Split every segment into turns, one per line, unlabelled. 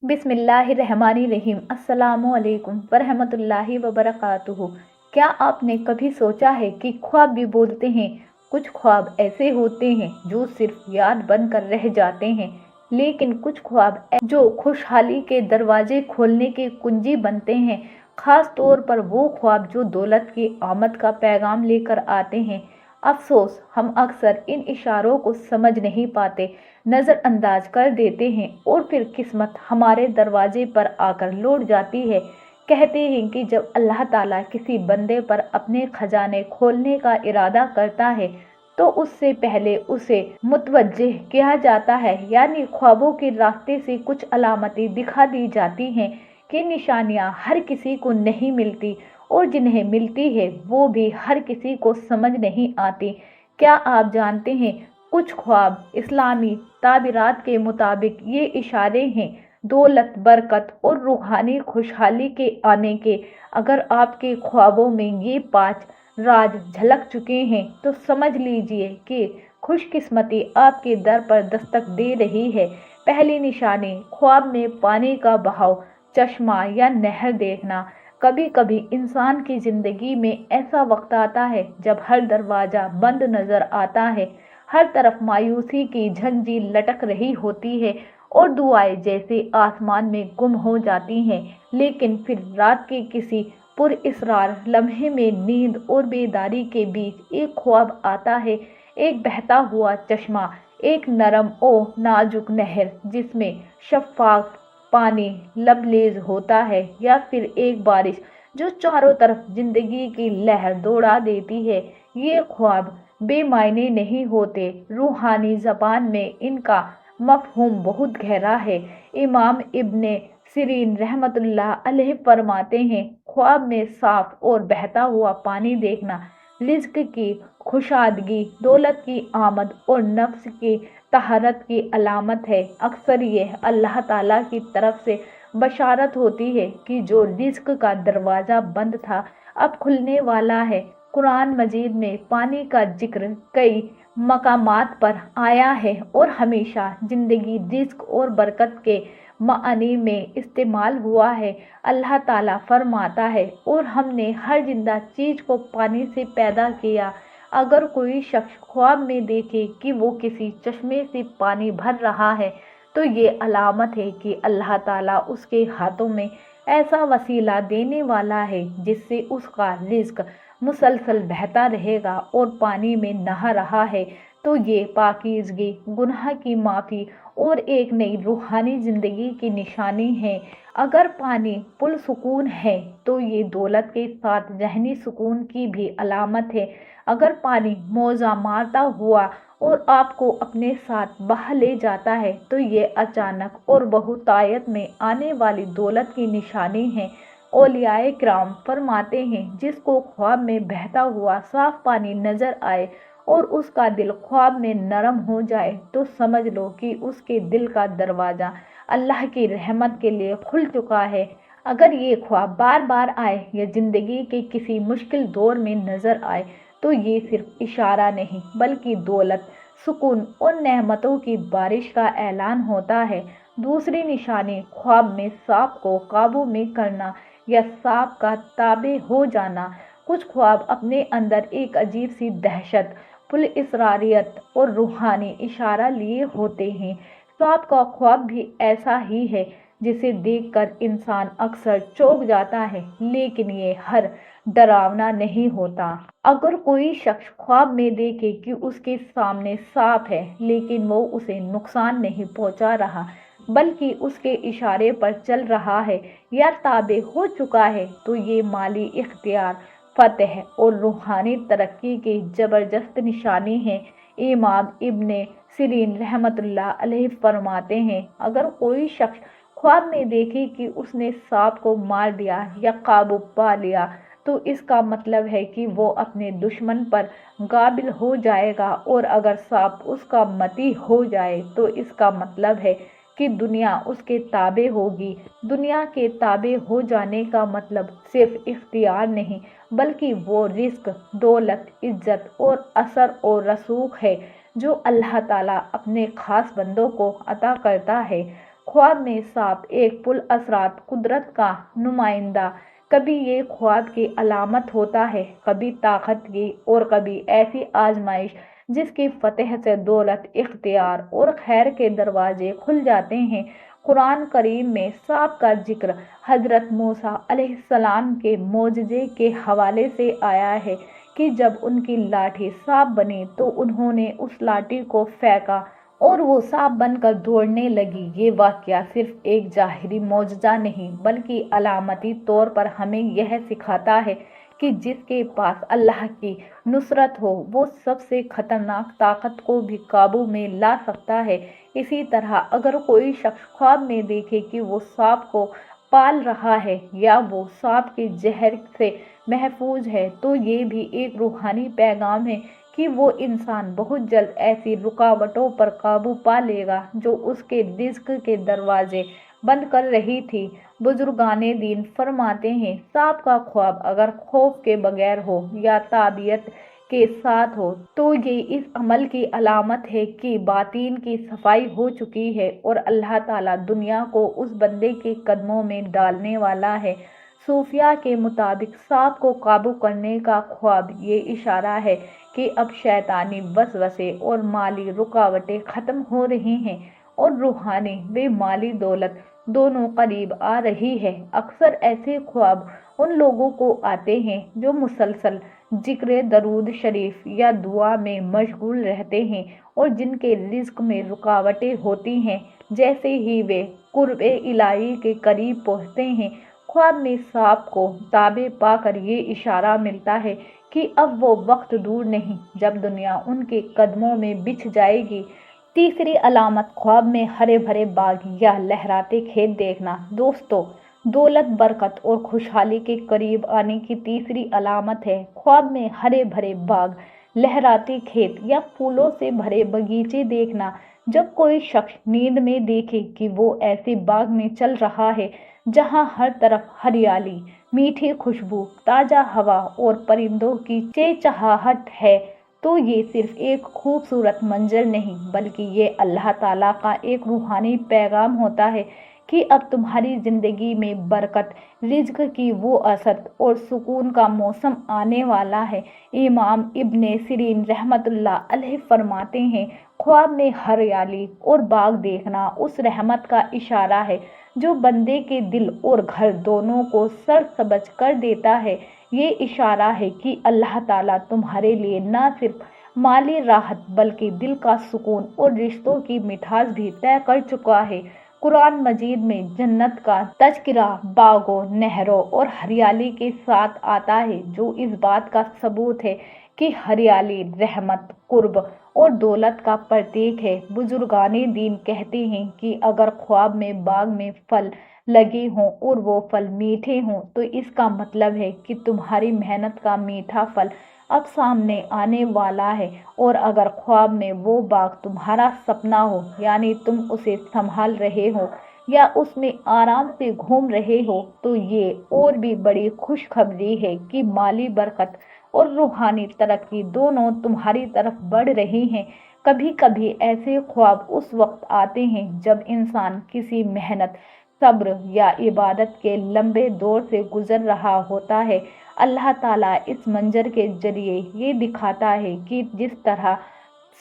बिस्मिल्लाहिर्रहमानिर्रहीम। अस्सलामुअलैकुम वरहमतुल्लाहि वबरकातुहू। क्या आपने कभी सोचा है कि ख्वाब भी बोलते हैं? कुछ ख्वाब ऐसे होते हैं जो सिर्फ याद बनकर रह जाते हैं, लेकिन कुछ ख्वाब जो खुशहाली के दरवाजे खोलने की कुंजी बनते हैं। खास तौर पर वो ख्वाब जो दौलत की आमद का पैगाम लेकर आते हैं। अफसोस, हम अक्सर इन इशारों को समझ नहीं पाते, नज़रअंदाज कर देते हैं और फिर किस्मत हमारे दरवाजे पर आकर लौट जाती है। कहते हैं कि जब अल्लाह ताला किसी बंदे पर अपने खजाने खोलने का इरादा करता है तो उससे पहले उसे मुतवज्जिह किया जाता है, यानी ख्वाबों के रास्ते से कुछ अलामतें दिखा दी जाती हैं कि निशानियां हर किसी को नहीं मिलती, और जिन्हें मिलती है वो भी हर किसी को समझ नहीं आती। क्या आप जानते हैं, कुछ ख्वाब इस्लामी ताबीरात के मुताबिक ये इशारे हैं दौलत, बरकत और रूहानी खुशहाली के आने के। अगर आपके ख्वाबों में ये 5 राज झलक चुके हैं तो समझ लीजिए कि खुशकिस्मती आपके दर पर दस्तक दे रही है। पहली निशानी, ख्वाब में पानी का बहाव, चश्मा या नहर देखना। कभी कभी इंसान की जिंदगी में ऐसा वक्त आता है जब हर दरवाजा बंद नजर आता है, हर तरफ मायूसी की झंझी लटक रही होती है और दुआएं जैसे आसमान में गुम हो जाती हैं। लेकिन फिर रात के किसी पुरइसरार लम्हे में नींद और बेदारी के बीच एक ख्वाब आता है, एक बहता हुआ चश्मा, एक नरम और नाजुक नहर जिसमें शफाफ पानी लबरेज होता है, या फिर एक बारिश जो चारों तरफ जिंदगी की लहर दौड़ा देती है। ये ख्वाब बेमायने नहीं होते, रूहानी ज़बान में इनका मफ़हूम बहुत गहरा है। इमाम इब्ने सिरीन रहमतुल्लाह अलैह फरमाते हैं, ख्वाब में साफ और बहता हुआ पानी देखना रिज़्क की खुशादगी, दौलत की आमद और नफ्स की तहरत की अलामत है। अक्सर यह अल्लाह ताला की तरफ से बशारत होती है कि जो रिज़्क का दरवाज़ा बंद था अब खुलने वाला है। कुरान मजीद में पानी का जिक्र कई मकामात पर आया है और हमेशा जिंदगी, रिज़्क और बरकत के मानी में इस्तेमाल हुआ है। अल्लाह ताला फरमाता है, और हमने हर जिंदा चीज को पानी से पैदा किया। अगर कोई शख्स ख्वाब में देखे कि वो किसी चश्मे से पानी भर रहा है तो ये अलामत है कि अल्लाह ताला उसके हाथों में ऐसा वसीला देने वाला है जिससे उसका रिज़्क मुसलसल बहता रहेगा और पानी में नहा रहा है तो ये पाकीज़गी, गुनाह की माफ़ी और एक नई रूहानी ज़िंदगी की निशानी है। अगर पानी पुरसुकून है तो ये दौलत के साथ ज़हनी सुकून की भी अलामत है। अगर पानी मौजा मारता हुआ और आपको अपने साथ बहा ले जाता है तो ये अचानक और बहुतायत में आने वाली दौलत की निशानी है। औलियाए किराम फरमाते हैं, जिसको ख्वाब में बहता हुआ साफ पानी नजर आए और उसका दिल ख्वाब में नरम हो जाए तो समझ लो कि उसके दिल का दरवाज़ा अल्लाह की रहमत के लिए खुल चुका है। अगर ये ख्वाब बार बार आए या ज़िंदगी के किसी मुश्किल दौर में नज़र आए तो ये सिर्फ इशारा नहीं बल्कि दौलत, सुकून और नेमतों की बारिश का ऐलान होता है। दूसरी निशानी, ख्वाब में सांप को काबू में करना या सांप का ताबे हो जाना। कुछ ख्वाब अपने अंदर एक अजीब सी दहशत, पुरइसरारियत और रूहानी इशारा लिए होते हैं। सांप का ख्वाब भी ऐसा ही है जिसे देखकर इंसान अक्सर चौंक जाता है, लेकिन ये हर डरावना नहीं होता। अगर कोई शख्स ख्वाब में देखे कि उसके सामने सांप है लेकिन वो उसे नुकसान नहीं पहुंचा रहा बल्कि उसके इशारे पर चल रहा है या ताबे हो चुका है तो ये माली इख्तियार, फतह और रूहानी तरक्की की ज़बरदस्त निशानी है। इमाम इब्ने सिरीन रहमतुल्लाह अलैह फरमाते हैं, अगर कोई शख्स ख्वाब में देखे कि उसने सांप को मार दिया या काबू पा लिया तो इसका मतलब है कि वो अपने दुश्मन पर गालिब हो जाएगा, और अगर सांप उसका मती हो जाए तो इसका मतलब है कि दुनिया उसके ताबे होगी। दुनिया के ताबे हो जाने का मतलब सिर्फ इख्तियार नहीं बल्कि वो रिस्क, दौलत, इज्जत और असर और रसूख है जो अल्लाह ताला अपने खास बंदों को अता करता है। ख्वाब में सांप एक पुल असरात कुदरत का नुमाइंदा, कभी ये ख्वाब की अलामत होता है, कभी ताकत की और कभी ऐसी आजमाइश जिसकी फतेह से दौलत, इख्तियार और खैर के दरवाजे खुल जाते हैं। कुरान करीम में सांप का जिक्र हजरत मूसा अलैहिस्सलाम के मोजज़े के हवाले से आया है कि जब उनकी लाठी सांप बनी तो उन्होंने उस लाठी को फेंका और वो सांप बनकर दौड़ने लगी। ये वाकया सिर्फ एक ज़ाहिरी मौजज़ा नहीं बल्कि अलामती तौर पर हमें यह सिखाता है कि जिसके पास अल्लाह की नुसरत हो वो सबसे खतरनाक ताकत को भी काबू में ला सकता है। इसी तरह अगर कोई शख्स ख्वाब में देखे कि वो सांप को पाल रहा है या वो सांप के जहर से महफूज है तो ये भी एक रूहानी पैगाम है कि वो इंसान बहुत जल्द ऐसी रुकावटों पर काबू पा लेगा जो उसके रिज़्क के दरवाजे बंद कर रही थी। बुजुर्गाने दीन फरमाते हैं सांप का ख्वाब अगर खौफ के बगैर हो या ताबियत के साथ हो तो ये इस अमल की अलामत है कि बातीन की सफाई हो चुकी है और अल्लाह ताला दुनिया को उस बंदे के कदमों में डालने वाला है। सूफिया के मुताबिक सांप को काबू करने का ख्वाब ये इशारा है कि अब शैतानी वसवसे और माली रुकावटें ख़त्म हो रही हैं और रूहानी व माली दौलत दोनों करीब आ रही है। अक्सर ऐसे ख्वाब उन लोगों को आते हैं जो मुसलसल जिक्र दरूद शरीफ या दुआ में मशगूल रहते हैं और जिनके रिज़्क में रुकावटें होती हैं। जैसे ही वे कुर्ब इलाही के करीब पहुँचते हैं ख्वाब में सांप को ताबे पाकर ये इशारा मिलता है कि अब वो वक्त दूर नहीं जब दुनिया उनके कदमों में बिछ जाएगी। तीसरी अलामत ख्वाब में हरे भरे बाग या लहराते खेत देखना। दोस्तों, दौलत, बरकत और खुशहाली के करीब आने की तीसरी अलामत है ख्वाब में हरे भरे बाग, लहराते खेत या फूलों से भरे बगीचे देखना। जब कोई शख्स नींद में देखे कि वो ऐसे बाग में चल रहा है जहां हर तरफ हरियाली, मीठी खुशबू, ताज़ा हवा और परिंदों की चहचहाहट है तो ये सिर्फ एक खूबसूरत मंजर नहीं बल्कि ये अल्लाह ताला का एक रूहानी पैगाम होता है कि अब तुम्हारी ज़िंदगी में बरकत, रिज़्क की वो असद और सुकून का मौसम आने वाला है। इमाम इब्ने सिरीन रहमतुल्लाह अलैह फरमाते हैं ख्वाब में हरियाली और बाग देखना उस रहमत का इशारा है जो बंदे के दिल और घर दोनों को सरसब्ज कर देता है। ये इशारा है कि अल्लाह ताला तुम्हारे लिए न सिर्फ माली राहत बल्कि दिल का सुकून और रिश्तों की मिठास भी तय कर चुका है। कुरान मजीद में जन्नत का तज़किरा बागों, नहरों और हरियाली के साथ आता है जो इस बात का सबूत है कि हरियाली रहमत, कुर्ब और दौलत का प्रतीक है। बुजुर्गाने दीन कहते हैं कि अगर ख्वाब में बाग में फल लगे हों और वो फल मीठे हों तो इसका मतलब है कि तुम्हारी मेहनत का मीठा फल अब सामने आने वाला है। और अगर ख्वाब में वो बाग तुम्हारा सपना हो यानी तुम उसे संभाल रहे हो या उसमें आराम से घूम रहे हो तो ये और भी बड़ी खुशखबरी है कि माली बरकत और रूहानी तरक्की दोनों तुम्हारी तरफ बढ़ रही हैं। कभी कभी ऐसे ख्वाब उस वक्त आते हैं जब इंसान किसी मेहनत, सब्र या इबादत के लंबे दौर से गुजर रहा होता है। अल्लाह ताला इस मंजर के जरिए ये दिखाता है कि जिस तरह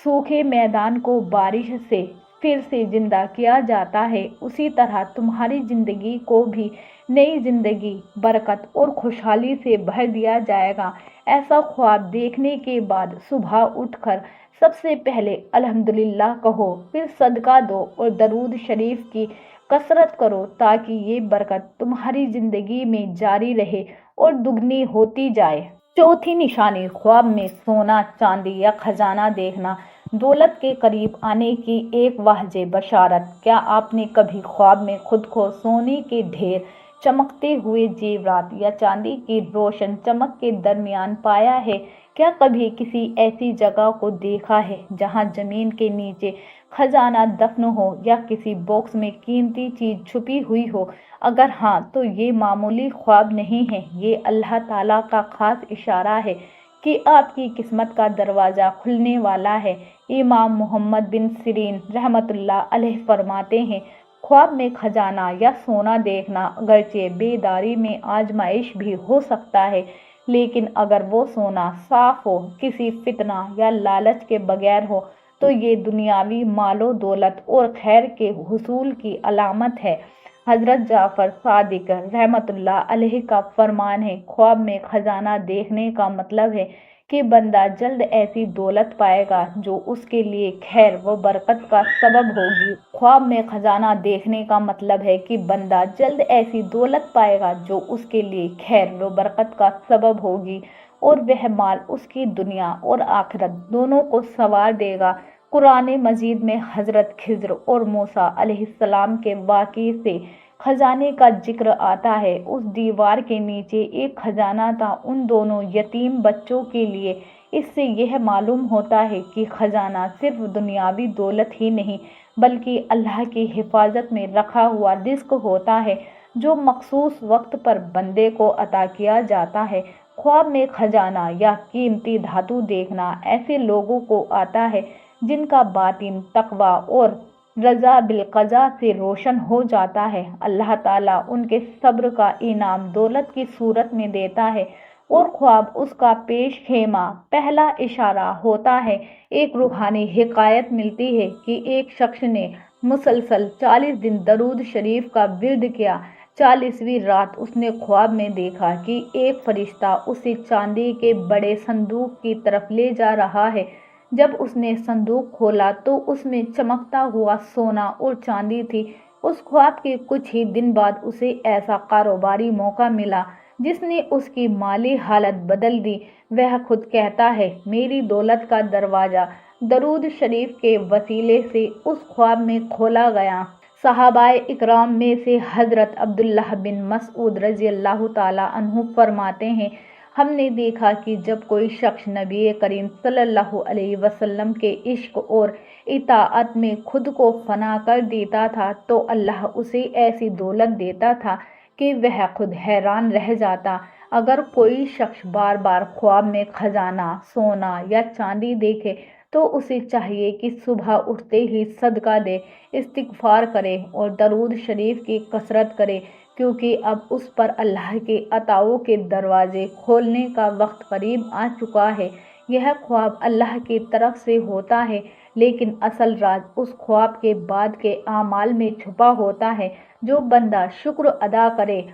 सूखे मैदान को बारिश से फिर से जिंदा किया जाता है उसी तरह तुम्हारी ज़िंदगी को भी नई ज़िंदगी, बरकत और खुशहाली से भर दिया जाएगा। ऐसा ख्वाब देखने के बाद सुबह उठकर सबसे पहले अल्हम्दुलिल्लाह कहो, फिर सदका दो और दरूद शरीफ की कसरत करो ताकि ये बरकत तुम्हारी ज़िंदगी में जारी रहे और दुगनी होती जाए। चौथी निशानी ख्वाब में सोना, चांदी या खजाना देखना। दौलत के करीब आने की एक वाज़ेह बशारत। क्या आपने कभी ख्वाब में खुद को सोने के ढेर, चमकते हुए जेवरात या चांदी की रोशन चमक के दरमियान पाया है? क्या कभी किसी ऐसी जगह को देखा है जहां ज़मीन के नीचे खजाना दफन हो या किसी बॉक्स में कीमती चीज़ छुपी हुई हो? अगर हाँ तो ये मामूली ख्वाब नहीं है, ये अल्लाह ताला का ख़ास इशारा है कि आपकी किस्मत का दरवाज़ा खुलने वाला है। इमाम मोहम्मद बिन सिरीन रहमतुल्लाह अलैह फरमाते हैं ख्वाब में खजाना या सोना देखना अगरचे बेदारी में आजमाइश भी हो सकता है, लेकिन अगर वो सोना साफ हो, किसी फितना या लालच के बगैर हो, तो ये दुनियावी मालो दौलत और खैर के हुसूल की अलामत है। हजरत जाफर सादिक रहमतुल्लाह अलैहि का फरमान है, ख्वाब में खजाना देखने का मतलब है कि बंदा जल्द ऐसी दौलत पाएगा जो उसके लिए खैर व बरकत का सबब होगी। ख्वाब में खजाना देखने का मतलब है कि बंदा जल्द ऐसी दौलत पाएगा जो उसके लिए खैर व बरकत का सबब होगी और वह माल उसकी दुनिया और आखिरत दोनों को संवार देगा। कुरान मजीद में हजरत खिज्र और मूसा अलैहिस्सलाम के वाक़ये से खजाने का जिक्र आता है। उस दीवार के नीचे एक खजाना था उन दोनों यतीम बच्चों के लिए। इससे यह मालूम होता है कि खजाना सिर्फ दुनियावी दौलत ही नहीं बल्कि अल्लाह की हिफाजत में रखा हुआ रिज़्क होता है जो मखसूस वक्त पर बंदे को अता किया जाता है। ख्वाब में खजाना या कीमती धातु देखना ऐसे लोगों को आता है जिनका बातिन तकवा और रज़ा बिल क़ज़ा से रोशन हो जाता है। अल्लाह ताला उनके सब्र का इनाम दौलत की सूरत में देता है और ख्वाब उसका पेश खेमा पहला इशारा होता है। एक रूहानी हिकायत मिलती है कि एक शख्स ने मुसलसल 40 दिन दरूद शरीफ का विर्द किया। 40वीं रात उसने ख्वाब में देखा कि एक फरिश्ता उसे चांदी के बड़े संदूक की तरफ ले जा रहा है। जब उसने संदूक खोला तो उसमें चमकता हुआ सोना और चांदी थी। उस ख्वाब के कुछ ही दिन बाद उसे ऐसा कारोबारी मौका मिला जिसने उसकी माली हालत बदल दी। वह खुद कहता है, मेरी दौलत का दरवाज़ा दरूद शरीफ के वसीले से उस ख्वाब में खोला गया। सहाबाए इकराम में से हज़रत अब्दुल्लाह बिन मसऊद रज़ी अल्लाह ताला अन्हु फरमाते हैं, हमने देखा कि जब कोई शख्स नबी करीम सल्लल्लाहु अलैहि वसल्लम के इश्क और इताअत में खुद को फना कर देता था तो अल्लाह उसे ऐसी दौलत देता था कि वह खुद हैरान रह जाता। अगर कोई शख्स बार बार ख्वाब में खजाना, सोना या चांदी देखे तो उसे चाहिए कि सुबह उठते ही सदका दे, इस्तिग़फ़ार करे और दरूद शरीफ की कसरत करे, क्योंकि अब उस पर अल्लाह के अताओं के दरवाजे खोलने का वक्त करीब आ चुका है। यह ख्वाब अल्लाह की तरफ से होता है, लेकिन असल राज उस ख्वाब के बाद के आमाल में छुपा होता है। जो बंदा शुक्र अदा करे,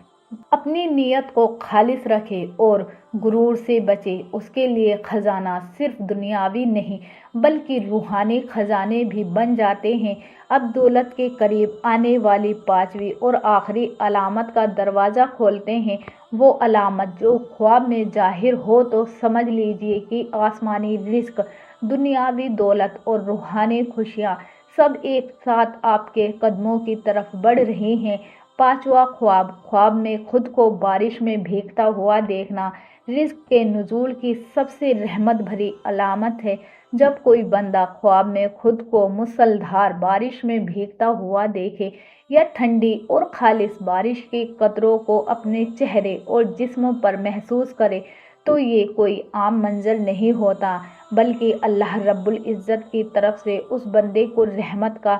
अपनी नीयत को खालिस रखे और गुरूर से बचे, उसके लिए खजाना सिर्फ दुनियावी नहीं बल्कि रूहानी खजाने भी बन जाते हैं। अब दौलत के करीब आने वाली 5वीं और आखिरी अलामत का दरवाज़ा खोलते हैं। वो अलामत जो ख्वाब में जाहिर हो तो समझ लीजिए कि आसमानी रिज़्क, दुनियावी दौलत और रूहानी खुशियाँ सब एक साथ आपके कदमों की तरफ बढ़ रही हैं। 5वां ख्वाब, ख्वाब में खुद को बारिश में भीगता हुआ देखना रिज़्क के नुज़ूल की सबसे रहमत भरी अलामत है। जब कोई बंदा ख्वाब में खुद को मूसलाधार बारिश में भीगता हुआ देखे या ठंडी और खालिस बारिश के कतरों को अपने चेहरे और जिस्म पर महसूस करे तो ये कोई आम मंजर नहीं होता बल्कि अल्लाह रब्बुल इज़्ज़त की तरफ से उस बंदे को रहमत का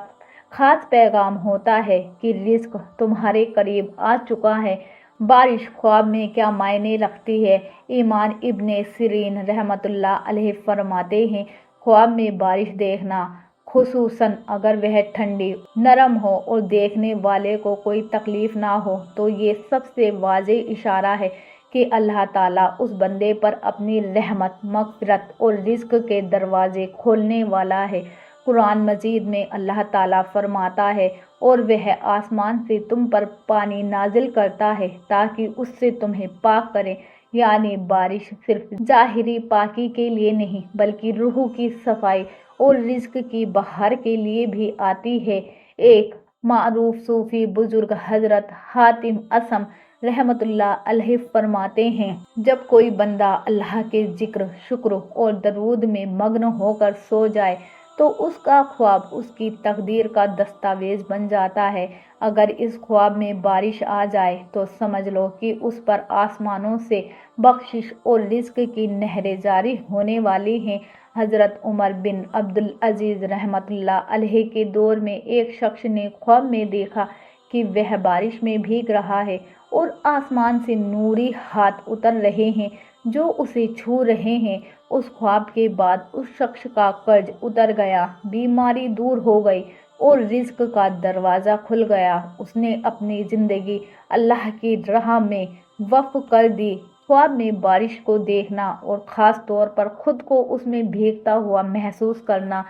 खास पैगाम होता है कि रिज़्क तुम्हारे करीब आ चुका है। बारिश ख्वाब में क्या मायने रखती है? इमाम इब्ने सिरीन रहमतुल्लाह अलैहि फरमाते हैं, ख्वाब में बारिश देखना, खुसूसन अगर वह ठंडी नरम हो और देखने वाले को कोई तकलीफ़ ना हो, तो ये सबसे वाज़ेह इशारा है कि अल्लाह ताला उस बंदे पर अपनी रहमत, मग़फ़िरत और रिज़्क के दरवाज़े खोलने वाला है। कुरान मजीद में अल्लाह ताला फरमाता है, और वह आसमान से तुम पर पानी नाजिल करता है ताकि उससे तुम्हें पाक करे। यानी बारिश सिर्फ ज़ाहिरी पाकी के लिए नहीं बल्कि रूह की सफाई और रिज़्क की बहार के लिए भी आती है। एक मारूफ सूफ़ी बुजुर्ग हज़रत हातिम असम रहमतुल्लाह अलैहि फरमाते हैं, जब कोई बंदा अल्लाह के जिक्र, शुक्र और दरूद में मग्न होकर सो जाए तो उसका ख्वाब उसकी तकदीर का दस्तावेज बन जाता है। अगर इस ख्वाब में बारिश आ जाए तो समझ लो कि उस पर आसमानों से बख्शिश और रिज़्क की नहरें जारी होने वाली हैं। حضرت عمر بن عبدالعزیز رحمتullah علیہ کے دور میں ایک شخص نے خواب میں دیکھا کہ وہ بارش میں بھیگ رہا ہے اور آسمان سے نوری ہاتھ اتر رہے ہیں جو اسے چھو رہے ہیں۔ اس خواب کے بعد اس شخص کا قرض اتر گیا، بیماری دور ہو گئی اور رزق کا دروازہ کھل گیا۔ اس نے اپنی زندگی اللہ کی راہ میں وقف کر دی۔ خواب میں بارش کو دیکھنا اور خاص طور پر خود کو اس میں بھیگتا ہوا محسوس کرنا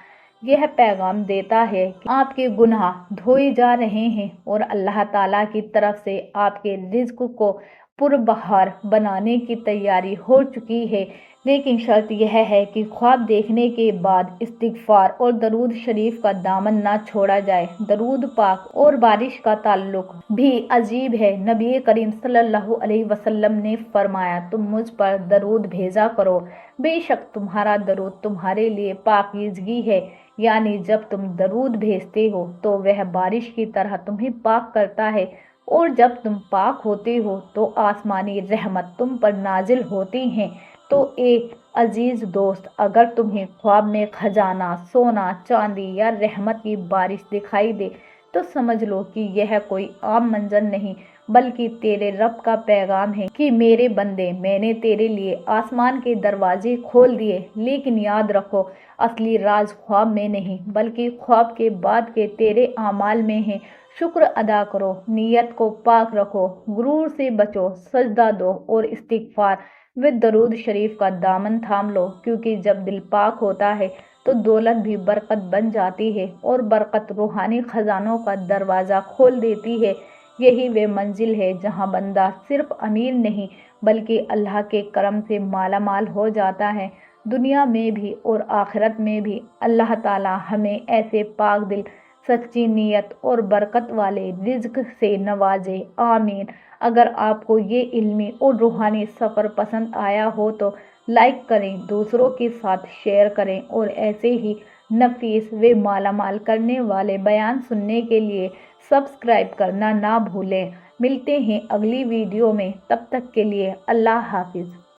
یہ پیغام دیتا ہے کہ آپ کے گناہ دھوئے جا رہے ہیں اور اللہ تعالیٰ کی طرف سے آپ کے رزق کو پربہار بنانے کی تیاری ہو چکی ہے۔ لیکن شرط یہ ہے کہ خواب دیکھنے کے بعد استغفار اور درود شریف کا دامن نہ چھوڑا جائے۔ درود پاک اور بارش کا تعلق بھی عجیب ہے۔ نبی کریم صلی اللہ علیہ وسلم نے فرمایا، تم مجھ پر درود بھیجا کرو، بے شک تمہارا درود تمہارے لیے پاکیزگی ہے، یعنی جب تم درود بھیجتے ہو تو وہ بارش کی طرح تمہیں پاک کرتا ہے، اور جب تم پاک ہوتے ہو تو آسمانی رحمت تم پر نازل ہوتی ہیں۔ تو ایک عزیز دوست، اگر تمہیں خواب میں خزانہ، سونا، چاندی یا رحمت کی بارش دکھائی دے تو سمجھ لو کہ یہ کوئی عام منظر نہیں بلکہ تیرے رب کا پیغام ہے کہ میرے بندے، میں نے تیرے لیے آسمان کے دروازے کھول دیے۔ لیکن یاد رکھو، اصلی راز خواب میں نہیں بلکہ خواب کے بعد کے تیرے اعمال میں ہے۔ شکر ادا کرو، نیت کو پاک رکھو، غرور سے بچو، سجدہ دو اور استغفار و درود شریف کا دامن تھام لو، کیونکہ جب دل پاک ہوتا ہے تو دولت بھی برکت بن جاتی ہے اور برکت روحانی خزانوں کا دروازہ کھول دیتی ہے۔ یہی وہ منزل ہے جہاں بندہ صرف امیر نہیں بلکہ اللہ کے کرم سے مالا مال ہو جاتا ہے، دنیا میں بھی اور آخرت میں بھی۔ اللہ تعالی ہمیں ایسے پاک دل، سچی نیت اور برکت والے رزق سے نوازے، آمین۔ اگر آپ کو یہ علمی اور روحانی سفر پسند آیا ہو تو لائک کریں، دوسروں کے ساتھ شیئر کریں اور ایسے ہی نفیس و مالا مال کرنے والے بیان سننے کے لیے سبسکرائب کرنا نہ بھولیں۔ ملتے ہیں اگلی ویڈیو میں، تب تک کے لیے اللہ حافظ۔